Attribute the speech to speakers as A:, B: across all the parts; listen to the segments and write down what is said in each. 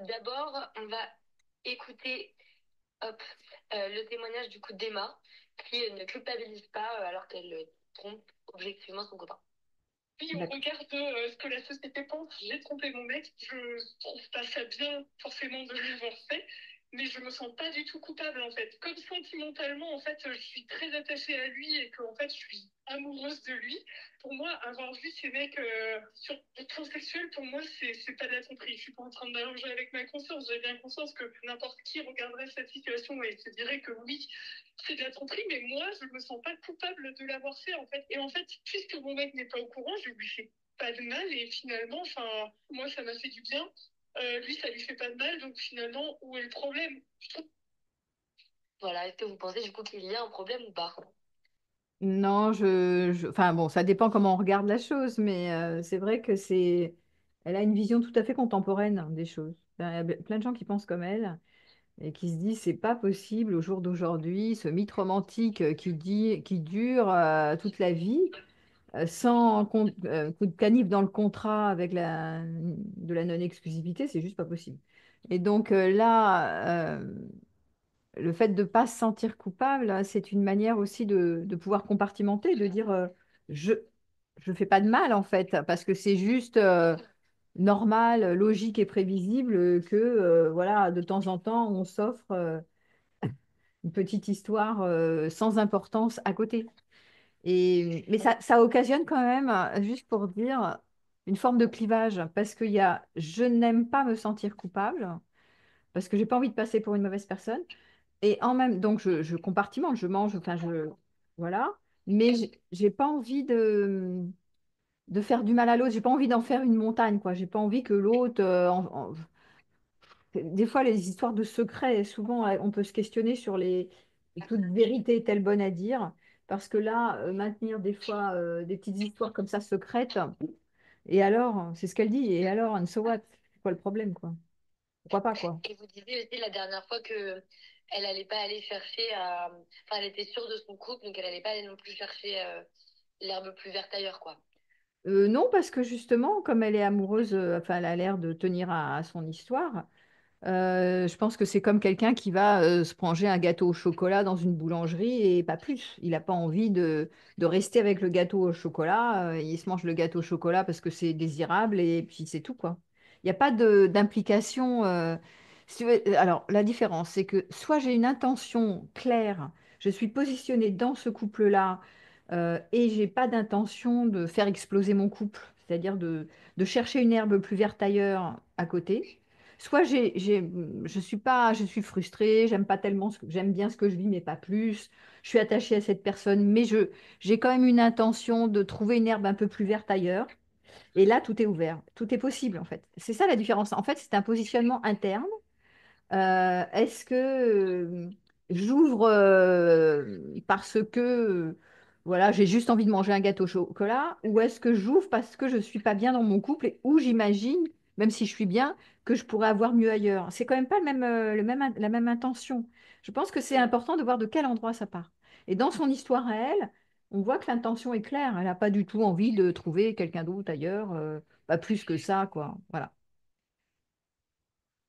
A: D'abord, on va écouter hop, le témoignage du coup d'Emma, qui ne culpabilise pas alors qu'elle trompe objectivement son copain. Oui, on
B: D'accord.
A: regarde ce que la société pense. J'ai trompé mon mec. Je trouve pas ça bien forcément de l'avoir fait, mais je me sens pas du tout coupable en fait. Comme sentimentalement, en fait, je suis très attachée à lui et que en fait, je suis amoureuse de lui. Pour moi, avoir vu ces mecs sur le plan sexuel, pour moi, c'est pas de la tromperie. Je suis pas en train de m'allonger avec ma conscience. J'ai bien conscience que n'importe qui regarderait cette situation et se dirait que oui, c'est de la tromperie, mais moi, je me sens pas coupable de l'avoir fait, en fait. Et en fait, puisque mon mec n'est pas au courant, je lui fais pas de mal, et finalement, enfin, moi, ça m'a fait du bien. Lui, ça lui fait pas de mal, donc finalement, où est le problème? Je trouve. Voilà, est-ce que vous pensez du coup qu'il y a un problème ou pas?
B: Non, enfin bon, ça dépend comment on regarde la chose, mais c'est vrai que elle a une vision tout à fait contemporaine des choses. Enfin, il y a plein de gens qui pensent comme elle et qui se disent c'est pas possible au jour d'aujourd'hui, ce mythe romantique qui dure toute la vie, sans coup de canif dans le contrat avec de la non-exclusivité, c'est juste pas possible. Et donc là, le fait de ne pas se sentir coupable, c'est une manière aussi de pouvoir compartimenter, de dire je ne fais pas de mal en fait, parce que c'est juste normal, logique et prévisible que voilà, de temps en temps, on s'offre une petite histoire sans importance à côté. Mais ça occasionne quand même, juste pour dire, une forme de clivage, parce qu'il y a je n'aime pas me sentir coupable, parce que j'ai pas envie de passer pour une mauvaise personne. Et en même, donc je compartimente, je mange, enfin voilà. Mais j'ai pas envie de faire du mal à l'autre. J'ai pas envie d'en faire une montagne, quoi. J'ai pas envie que l'autre. Des fois, les histoires de secrets, souvent, on peut se questionner sur toute vérité est-elle bonne à dire? Parce que là, maintenir des fois des petites histoires comme ça secrètes. Et alors, c'est ce qu'elle dit. Et alors, and so what? C'est quoi le problème, quoi? Pourquoi pas, quoi?
A: Et vous disiez aussi la dernière fois que elle allait pas aller chercher enfin, elle était sûre de son couple, donc elle allait pas aller non plus chercher l'herbe plus verte ailleurs, quoi.
B: Non, parce que justement, comme elle est amoureuse, enfin, elle a l'air de tenir à son histoire. Je pense que c'est comme quelqu'un qui va se manger un gâteau au chocolat dans une boulangerie et pas plus. Il n'a pas envie de rester avec le gâteau au chocolat. Il se mange le gâteau au chocolat parce que c'est désirable et puis c'est tout, quoi. Il n'y a pas d'implication. Si tu veux. Alors, la différence, c'est que soit j'ai une intention claire, je suis positionnée dans ce couple-là et j'ai pas d'intention de faire exploser mon couple, c'est-à-dire de chercher une herbe plus verte ailleurs à côté. Soit je suis pas, je suis frustrée, j'aime pas tellement j'aime bien ce que je vis, mais pas plus. Je suis attachée à cette personne, mais j'ai quand même une intention de trouver une herbe un peu plus verte ailleurs. Et là, tout est ouvert, tout est possible en fait. C'est ça la différence. En fait, c'est un positionnement interne. Est-ce que j'ouvre parce que voilà, j'ai juste envie de manger un gâteau au chocolat, ou est-ce que j'ouvre parce que je suis pas bien dans mon couple et où j'imagine, même si je suis bien, que je pourrais avoir mieux ailleurs. C'est quand même pas la même intention. Je pense que c'est important de voir de quel endroit ça part. Et dans son histoire à elle, on voit que l'intention est claire. Elle n'a pas du tout envie de trouver quelqu'un d'autre ailleurs, pas plus que ça, quoi. Voilà.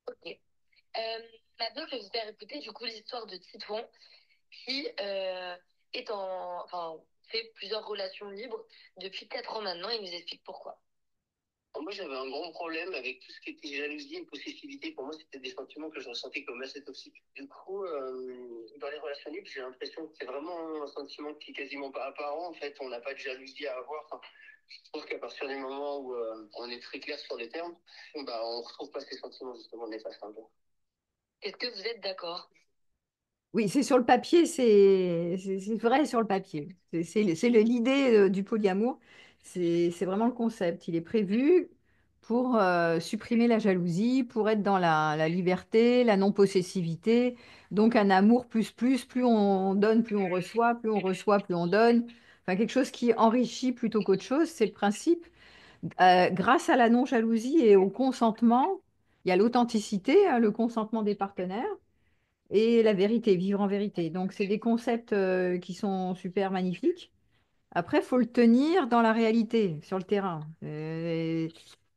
A: Ok. Maintenant, je vais vous faire écouter du coup l'histoire de Titouan qui enfin, fait plusieurs relations libres depuis 4 ans maintenant. Il nous explique pourquoi. Moi, j'avais un grand problème avec tout ce qui était jalousie et possessivité. Pour moi, c'était des sentiments que je ressentais comme assez toxiques. Du coup, dans les relations libres, j'ai l'impression que c'est vraiment un sentiment qui est quasiment pas apparent. En fait, on n'a pas de jalousie à avoir. Enfin, je trouve qu'à partir du moment où on est très clair sur les termes, bah, on retrouve pas ces sentiments justement néfastes un peu. Est-ce que vous êtes d'accord?
B: Oui, c'est sur le papier, c'est vrai sur le papier. L'idée du polyamour, c'est vraiment le concept. Il est prévu pour supprimer la jalousie, pour être dans la liberté, la non-possessivité. Donc un amour plus on donne, plus on reçoit, plus on reçoit, plus on donne. Enfin, quelque chose qui enrichit plutôt qu'autre chose, c'est le principe. Grâce à la non-jalousie et au consentement, il y a l'authenticité, hein, le consentement des partenaires et la vérité, vivre en vérité. Donc, c'est des concepts qui sont super magnifiques. Après, il faut le tenir dans la réalité, sur le terrain.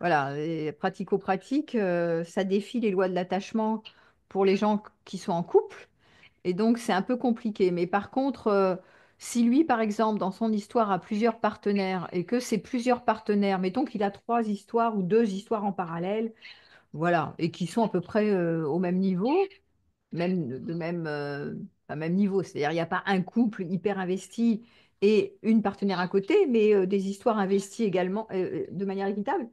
B: voilà, et pratico-pratique, ça défie les lois de l'attachement pour les gens qui sont en couple. Et donc, c'est un peu compliqué. Mais par contre, si lui, par exemple, dans son histoire, a plusieurs partenaires et que ces plusieurs partenaires, mettons qu'il a trois histoires ou deux histoires en parallèle, voilà, et qui sont à peu près au même niveau, même de même, pas même niveau, c'est-à-dire il n'y a pas un couple hyper investi et une partenaire à côté, mais des histoires investies également de manière équitable.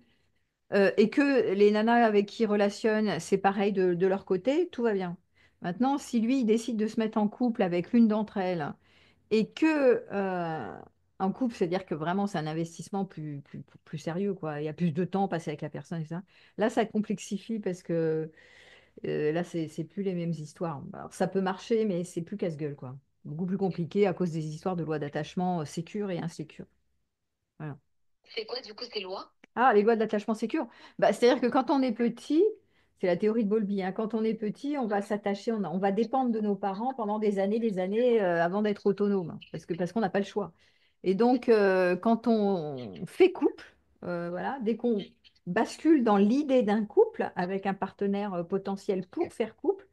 B: Et que les nanas avec qui il relationne, c'est pareil de leur côté, tout va bien. Maintenant, si lui il décide de se mettre en couple avec l'une d'entre elles et que en couple, c'est-à-dire que vraiment c'est un investissement plus sérieux, quoi. Il y a plus de temps passé avec la personne, et ça. Là, ça complexifie parce que là, c'est plus les mêmes histoires. Alors, ça peut marcher, mais c'est plus casse-gueule, quoi. Beaucoup plus compliqué à cause des histoires de loi d'attachement sécure et insécure. Voilà.
C: C'est quoi du coup ces lois?
B: Ah, les lois de l'attachement sécure. Bah, c'est-à-dire que quand on est petit, c'est la théorie de Bowlby, hein, quand on est petit, on va s'attacher, on va dépendre de nos parents pendant des années avant d'être autonome, hein, parce qu'on n'a pas le choix. Et donc, quand on fait couple, voilà, dès qu'on bascule dans l'idée d'un couple avec un partenaire potentiel pour faire couple,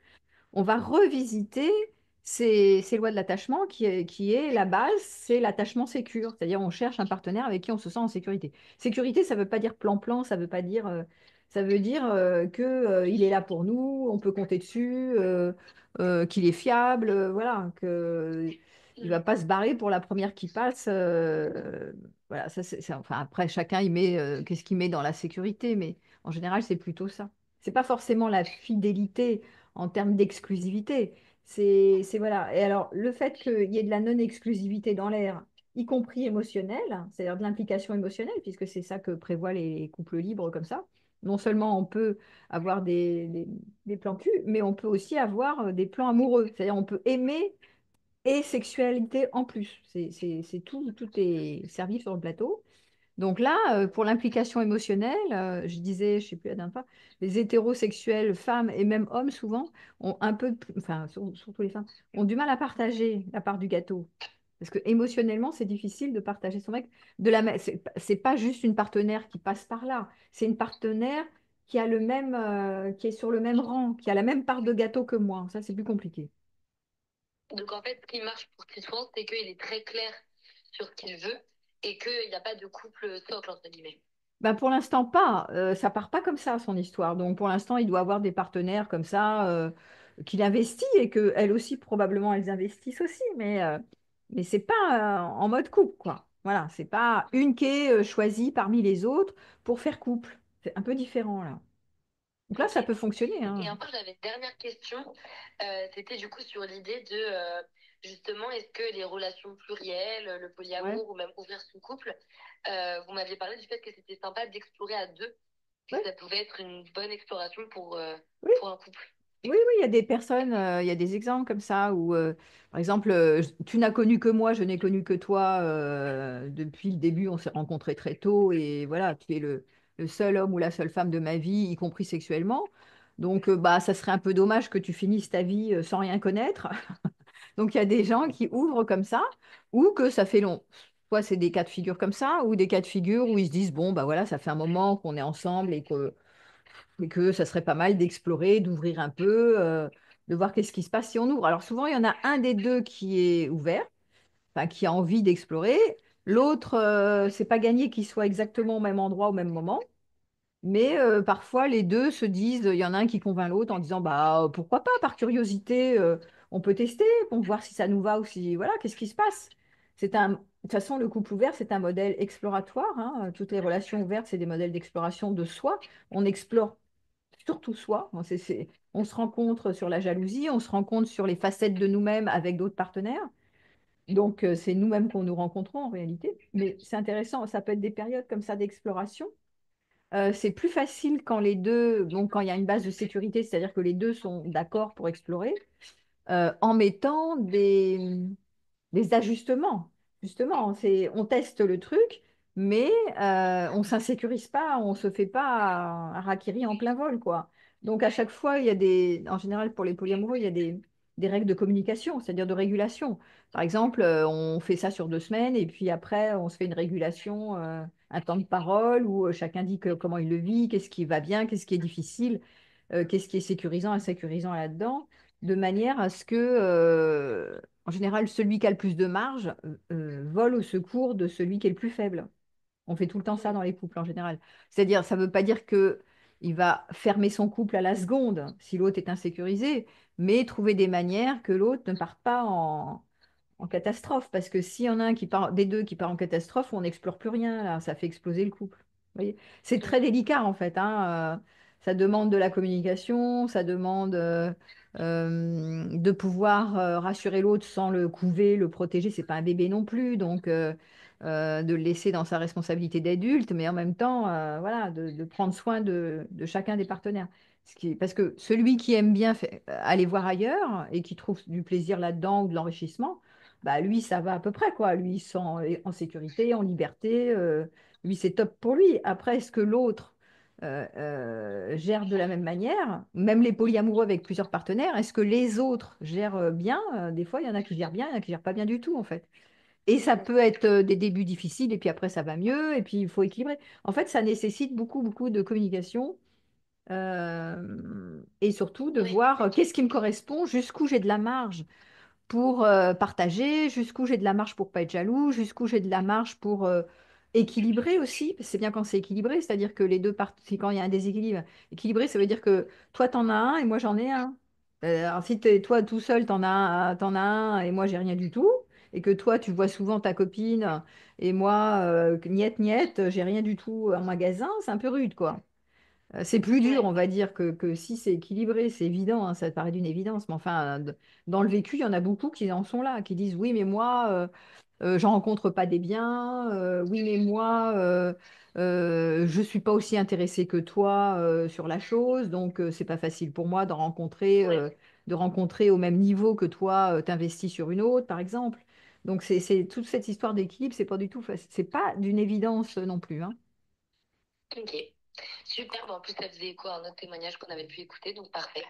B: on va revisiter ces lois de l'attachement qui est la base, c'est l'attachement sécure. C'est-à-dire on cherche un partenaire avec qui on se sent en sécurité. Sécurité, ça ne veut pas dire plan-plan, ça veut pas dire, ça veut dire que, il est là pour nous, on peut compter dessus, qu'il est fiable, voilà, que il va
C: Mm.
B: pas se barrer pour la première qui passe. Voilà, enfin, après, chacun, il met, qu'est-ce qu'il met dans la sécurité, mais en général, c'est plutôt ça. C'est pas forcément la fidélité en termes d'exclusivité. Voilà. Et alors, le fait qu'il y ait de la non-exclusivité dans l'air, y compris émotionnelle, c'est-à-dire de l'implication émotionnelle, puisque c'est ça que prévoient les couples libres comme ça. Non seulement on peut avoir des plans cul, mais on peut aussi avoir des plans amoureux. C'est-à-dire on peut aimer et sexualité en plus. Tout est servi sur le plateau. Donc là, pour l'implication émotionnelle, je disais, je sais plus la dernière fois, les hétérosexuels, femmes et même hommes souvent, ont un peu, enfin surtout les femmes, ont du mal à partager la part du gâteau. Parce que émotionnellement, c'est difficile de partager son mec. C'est pas juste une partenaire qui passe par là, c'est une partenaire qui a le même, qui est sur le même rang, qui a la même part de gâteau que moi. Ça, c'est plus compliqué.
C: Donc en fait, ce qui marche pour Titouan, c'est qu'il est très clair sur ce qu'il veut et qu'il n'y a pas de couple socle, entre guillemets.
B: Ben pour l'instant, pas. Ça part pas comme ça, son histoire. Donc, pour l'instant, il doit avoir des partenaires comme ça qu'il investit et que elles aussi, probablement, elles investissent aussi. Mais c'est pas en mode couple, quoi. Voilà, c'est pas une qui est choisie parmi les autres pour faire couple. C'est un peu différent, là. Donc là,
C: Ok.
B: ça peut fonctionner,
C: Et
B: hein.
C: enfin, j'avais une dernière question. C'était du coup sur l'idée de justement, est-ce que les relations plurielles, le
B: Ouais,
C: polyamour ou même ouvrir son couple, vous m'aviez parlé du fait que c'était sympa d'explorer à deux, que
B: ouais.
C: ça pouvait être une bonne exploration
B: Oui.
C: pour un couple.
B: Oui, oui, il y a des personnes, il y a des exemples comme ça où, par exemple, tu n'as connu que moi, je n'ai connu que toi depuis le début, on s'est rencontrés très tôt et voilà, tu es le seul homme ou la seule femme de ma vie, y compris sexuellement. Donc, bah, ça serait un peu dommage que tu finisses ta vie sans rien connaître. Donc, il y a des gens qui ouvrent comme ça ou que ça fait long. Soit c'est des cas de figure comme ça ou des cas de figure où ils se disent, bon, bah voilà, ça fait un moment qu'on est ensemble et que ça serait pas mal d'explorer, d'ouvrir un peu, de voir qu'est-ce qui se passe si on ouvre. Alors souvent, il y en a un des deux qui est ouvert, enfin, qui a envie d'explorer. L'autre, c'est pas gagné qu'il soit exactement au même endroit au même moment. Mais parfois, les deux se disent, il y en a un qui convainc l'autre en disant, bah pourquoi pas, par curiosité, on peut tester pour voir si ça nous va ou si, voilà, qu'est-ce qui se passe. De toute façon, le couple ouvert, c'est un modèle exploratoire, hein. Toutes les relations ouvertes, c'est des modèles d'exploration de soi. On explore surtout soi. On se rencontre sur la jalousie, on se rencontre sur les facettes de nous-mêmes avec d'autres partenaires. Donc, c'est nous-mêmes qu'on nous rencontrons en réalité. Mais c'est intéressant, ça peut être des périodes comme ça d'exploration. C'est plus facile quand les deux, donc quand il y a une base de sécurité, c'est-à-dire que les deux sont d'accord pour explorer, en mettant des ajustements. Justement, on teste le truc, mais on ne s'insécurise pas, on ne se fait pas un harakiri en plein vol, quoi. Donc à chaque fois, en général pour les polyamoureux, il y a des règles de communication, c'est-à-dire de régulation. Par exemple, on fait ça sur 2 semaines et puis après, on se fait une régulation. un temps de parole où chacun dit comment il le vit, qu'est-ce qui va bien, qu'est-ce qui est difficile, qu'est-ce qui est sécurisant, insécurisant là-dedans, de manière à ce que, en général, celui qui a le plus de marge vole au secours de celui qui est le plus faible. On fait tout le temps ça dans les couples en général. C'est-à-dire, ça ne veut pas dire que il va fermer son couple à la seconde si l'autre est insécurisé, mais trouver des manières que l'autre ne parte pas en catastrophe. Parce que s'il y en a un qui part, des deux qui part en catastrophe, on n'explore plus rien, là, ça fait exploser le couple. Vous voyez. C'est très délicat en fait, hein. Ça demande de la communication, ça demande de pouvoir rassurer l'autre sans le couver, le protéger. C'est pas un bébé non plus, donc de le laisser dans sa responsabilité d'adulte, mais en même temps, voilà, de prendre soin de chacun des partenaires. Parce que celui qui aime bien aller voir ailleurs et qui trouve du plaisir là-dedans ou de l'enrichissement, bah lui, ça va à peu près, quoi. Lui, il se sent en sécurité, en liberté. Lui, c'est top pour lui. Après, est-ce que l'autre gère de la même manière? Même les polyamoureux avec plusieurs partenaires, est-ce que les autres gèrent bien? Des fois, il y en a qui gèrent bien, il y en a qui gèrent pas bien du tout, en fait. Et ça peut être des débuts difficiles, et puis après, ça va mieux, et puis il faut équilibrer. En fait, ça nécessite beaucoup, beaucoup de communication. Et surtout de
C: Oui,
B: voir qu'est-ce qui me correspond, jusqu'où j'ai de la marge pour partager, jusqu'où j'ai de la marge pour pas être jaloux, jusqu'où j'ai de la marge pour équilibrer aussi. Parce que c'est bien quand c'est équilibré, c'est-à-dire que les deux parties, quand il y a un déséquilibre, équilibré, ça veut dire que toi, t'en as un et moi, j'en ai un. Alors, si toi, tout seul, t'en as un et moi, j'ai rien du tout, et que toi, tu vois souvent ta copine et moi, niet, niet, j'ai rien du tout en magasin, c'est un peu rude, quoi. C'est plus dur,
C: ouais,
B: on va dire, que si c'est équilibré, c'est évident, hein, ça te paraît d'une évidence. Mais enfin, dans le vécu, il y en a beaucoup qui en sont là, qui disent oui, mais moi, j'en rencontre pas des biens, oui, mais moi, je suis pas aussi intéressée que toi sur la chose, donc c'est pas facile pour moi
C: ouais.
B: de rencontrer au même niveau que toi, t'investis sur une autre, par exemple. Donc c'est toute cette histoire d'équilibre, c'est pas du tout facile, c'est pas d'une évidence non plus, hein.
C: Ok. Super. Bon, en plus, ça faisait écho à un autre témoignage qu'on avait pu écouter, donc parfait.